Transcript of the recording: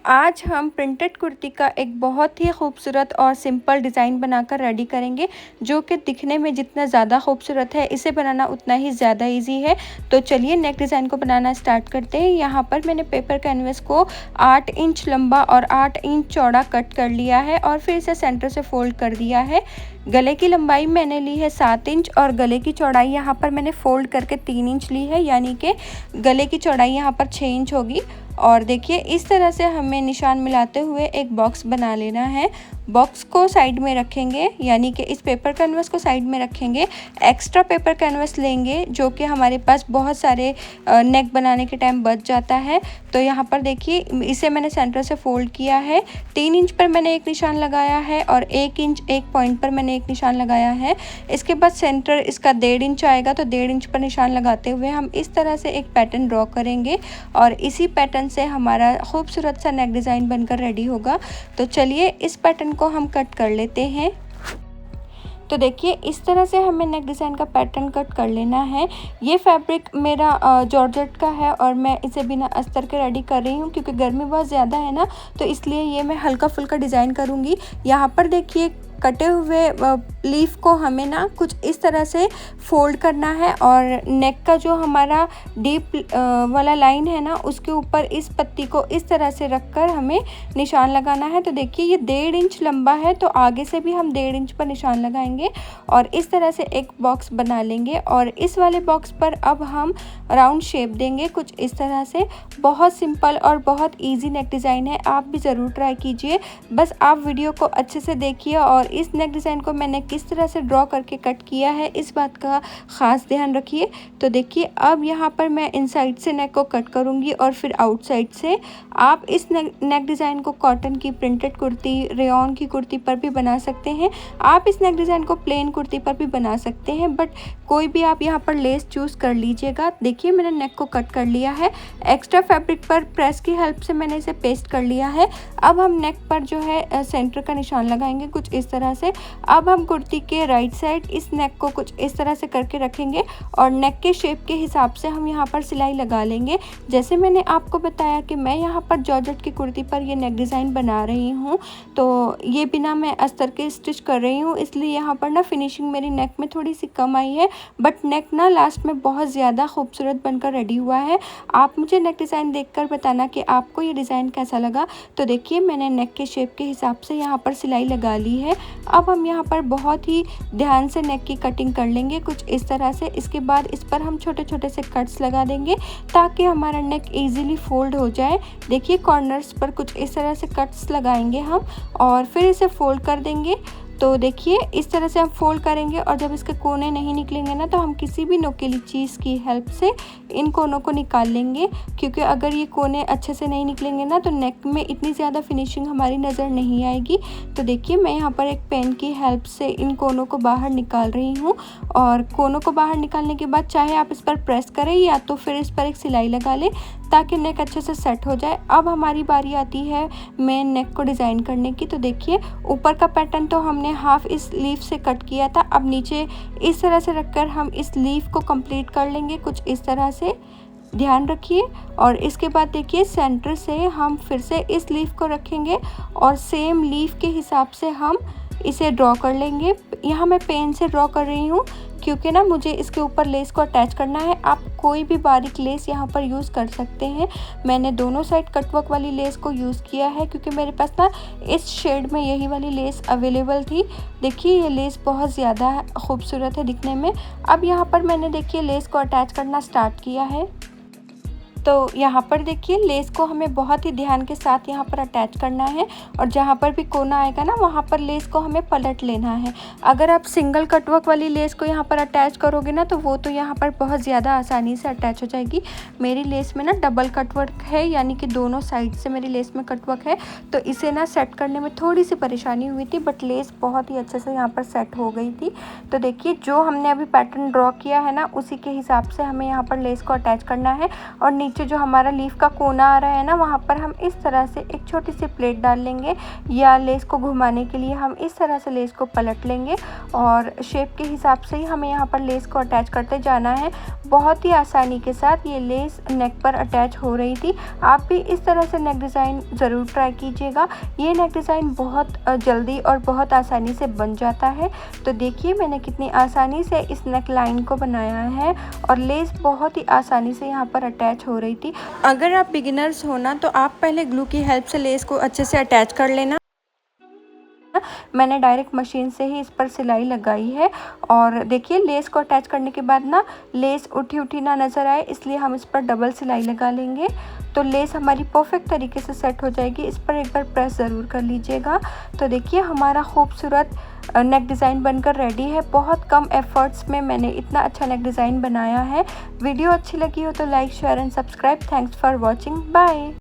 आज हम प्रिंटेड कुर्ती का एक बहुत ही खूबसूरत और सिंपल डिज़ाइन बनाकर रेडी करेंगे, जो कि दिखने में जितना ज़्यादा खूबसूरत है, इसे बनाना उतना ही ज़्यादा इजी है। तो चलिए नेक डिज़ाइन को बनाना स्टार्ट करते हैं। यहाँ पर मैंने पेपर कैनवस को 8 इंच लंबा और 8 इंच चौड़ा कट कर लिया है और फिर इसे सेंटर से फोल्ड कर दिया है। गले की लंबाई मैंने ली है 7 इंच और गले की चौड़ाई यहाँ पर मैंने फोल्ड करके 3 इंच ली है, यानी कि गले की चौड़ाई यहाँ पर 6 इंच होगी। और देखिए इस तरह से हमें निशान मिलाते हुए एक बॉक्स बना लेना है। बॉक्स को साइड में रखेंगे, यानी कि इस पेपर कैनवस को साइड में रखेंगे। एक्स्ट्रा पेपर कैनवस लेंगे जो कि हमारे पास बहुत सारे नेक बनाने के टाइम बच जाता है। तो यहाँ पर देखिए इसे मैंने सेंटर से फोल्ड किया है। 3 इंच पर मैंने एक निशान लगाया है और 1 इंच एक पॉइंट पर मैंने एक निशान लगाया है। इसके बाद सेंटर इसका 1.5 इंच आएगा, तो 1.5 इंच पर निशान लगाते हुए हम इस तरह से एक पैटर्न ड्रॉ करेंगे और इसी पैटर्न से हमारा खूबसूरत सा नेक डिज़ाइन बनकर रेडी होगा। तो चलिए इस पैटर्न को हम कट कर लेते हैं। तो देखिए इस तरह से हमें नेक डिज़ाइन का पैटर्न कट कर लेना है। ये फैब्रिक मेरा जॉर्जेट का है और मैं इसे बिना अस्तर के रेडी कर रही हूँ, क्योंकि गर्मी बहुत ज़्यादा है ना, तो इसलिए ये मैं हल्का फुल्का डिज़ाइन करूँगी। यहाँ पर देखिए कटे हुए लीफ को हमें ना कुछ इस तरह से फोल्ड करना है और नेक का जो हमारा डीप वाला लाइन है ना, उसके ऊपर इस पत्ती को इस तरह से रखकर हमें निशान लगाना है। तो देखिए ये 1.5 इंच लंबा है, तो आगे से भी हम 1.5 इंच पर निशान लगाएंगे और इस तरह से एक बॉक्स बना लेंगे। और इस वाले बॉक्स पर अब हम राउंड शेप देंगे कुछ इस तरह से। बहुत सिंपल और बहुत ईजी नेक डिज़ाइन है, आप भी ज़रूर ट्राई कीजिए। बस आप वीडियो को अच्छे से देखिए और इस नेक डिज़ाइन को मैंने किस तरह से ड्रॉ करके कट किया है, इस बात का ख़ास ध्यान रखिए। तो देखिए अब यहाँ पर मैं इनसाइड से नेक को कट करूँगी और फिर आउटसाइड से। आप इस नेक डिज़ाइन को कॉटन की प्रिंटेड कुर्ती, रेयॉन की कुर्ती पर भी बना सकते हैं। आप इस नेक डिज़ाइन को प्लेन कुर्ती पर भी बना सकते हैं, बट कोई भी आप यहाँ पर लेस चूज़ कर लीजिएगा। देखिए मैंने नेक को कट कर लिया है। एक्स्ट्रा फैब्रिक पर प्रेस की हेल्प से मैंने इसे पेस्ट कर लिया है। अब हम नेक पर जो है सेंटर का निशान लगाएंगे कुछ इस तरह से। अब हम कुर्ती के राइट साइड इस नेक को कुछ इस तरह से करके रखेंगे और नेक के शेप के हिसाब से हम यहाँ पर सिलाई लगा लेंगे। जैसे मैंने आपको बताया कि मैं यहाँ पर जॉर्जेट की कुर्ती पर ये नेक डिज़ाइन बना रही हूँ, तो ये बिना मैं अस्तर के स्टिच कर रही हूँ, इसलिए यहाँ पर ना फिनिशिंग मेरी नेक में थोड़ी सी कम आई है, बट नेक ना लास्ट में बहुत ज़्यादा खूबसूरत बनकर रेडी हुआ है। आप मुझे नेक डिज़ाइन देखकर बताना कि आपको ये डिज़ाइन कैसा लगा। तो देखिए मैंने नेक के शेप के हिसाब से यहाँ पर सिलाई लगा ली है। अब हम यहाँ पर बहुत ही ध्यान से नेक की कटिंग कर लेंगे कुछ इस तरह से। इसके बाद इस पर हम छोटे छोटे से कट्स लगा देंगे ताकि हमारा नेक इजीली फोल्ड हो जाए। देखिए कॉर्नर्स पर कुछ इस तरह से कट्स लगाएंगे हम और फिर इसे फोल्ड कर देंगे। तो देखिए इस तरह से हम फोल्ड करेंगे और जब इसके कोने नहीं निकलेंगे ना, तो हम किसी भी नुकीली चीज़ की हेल्प से इन कोनों को निकाल लेंगे, क्योंकि अगर ये कोने अच्छे से नहीं निकलेंगे ना, तो नेक में इतनी ज़्यादा फिनिशिंग हमारी नज़र नहीं आएगी। तो देखिए मैं यहाँ पर एक पेन की हेल्प से इन कोनों को बाहर निकाल रही हूँ और कोनों को बाहर निकालने के बाद चाहे आप इस पर प्रेस करें या तो फिर इस पर एक सिलाई लगा लें ताकि नेक अच्छे से सेट हो जाए। अब हमारी बारी आती है मेन नेक को डिज़ाइन करने की। तो देखिए ऊपर का पैटर्न तो हमने हाफ इस लीफ से कट किया था, अब नीचे इस तरह से रखकर हम इस लीफ को कंप्लीट कर लेंगे कुछ इस तरह से, ध्यान रखिए। और इसके बाद देखिए सेंटर से हम फिर से इस लीफ को रखेंगे और सेम लीफ के हिसाब से हम इसे ड्रॉ कर लेंगे। यहाँ मैं पेन से ड्रॉ कर रही हूँ क्योंकि ना मुझे इसके ऊपर लेस को अटैच करना है। आप कोई भी बारीक लेस यहाँ पर यूज़ कर सकते हैं। मैंने दोनों साइड कटवर्क वाली लेस को यूज़ किया है क्योंकि मेरे पास ना इस शेड में यही वाली लेस अवेलेबल थी। देखिए ये लेस बहुत ज़्यादा खूबसूरत है दिखने में। अब यहाँ पर मैंने देखिए लेस को अटैच करना स्टार्ट किया है। तो यहाँ पर देखिए लेस को हमें बहुत ही ध्यान के साथ यहाँ पर अटैच करना है और जहाँ पर भी कोना आएगा ना, वहाँ पर लेस को हमें पलट लेना है। अगर आप सिंगल कटवर्क वाली लेस को यहाँ पर अटैच करोगे ना, तो वो तो यहाँ पर बहुत ज़्यादा आसानी से अटैच हो जाएगी। मेरी लेस में ना डबल कटवर्क है, यानी कि दोनों साइड से मेरी लेस में कटवर्क है, तो इसे ना सेट करने में थोड़ी सी परेशानी हुई थी, बट लेस बहुत ही अच्छे से यहाँ पर सेट हो गई थी। तो देखिए जो हमने अभी पैटर्न ड्रॉ किया है ना, उसी के हिसाब से हमें यहाँ पर लेस को अटैच करना है और नीचे जो हमारा लीफ का कोना आ रहा है ना, वहाँ पर हम इस तरह से एक छोटी सी प्लेट डाल लेंगे, या लेस को घुमाने के लिए हम इस तरह से लेस को पलट लेंगे और शेप के हिसाब से ही हमें यहाँ पर लेस को अटैच करते जाना है। बहुत ही आसानी के साथ ये लेस नेक पर अटैच हो रही थी। आप भी इस तरह से नेक डिज़ाइन ज़रूर ट्राई कीजिएगा। ये नेक डिज़ाइन बहुत जल्दी और बहुत आसानी से बन जाता है। तो देखिए मैंने कितनी आसानी से इस नेक लाइन को बनाया है और लेस बहुत ही आसानी से यहाँ पर अटैच हो रही थी। अगर आप बिगिनर्स हो ना, तो आप पहले ग्लू की हेल्प से लेस को अच्छे से अटैच कर लेना। मैंने डायरेक्ट मशीन से ही इस पर सिलाई लगाई है और देखिए लेस को अटैच करने के बाद ना लेस उठी ना नज़र आए, इसलिए हम इस पर डबल सिलाई लगा लेंगे तो लेस हमारी परफेक्ट तरीके से सेट हो जाएगी। इस पर एक बार प्रेस ज़रूर कर लीजिएगा। तो देखिए हमारा खूबसूरत नेक डिज़ाइन बनकर रेडी है। बहुत कम एफर्ट्स में मैंने इतना अच्छा नेक डिज़ाइन बनाया है। वीडियो अच्छी लगी हो तो like, share and subscribe. Thanks for watching. Bye.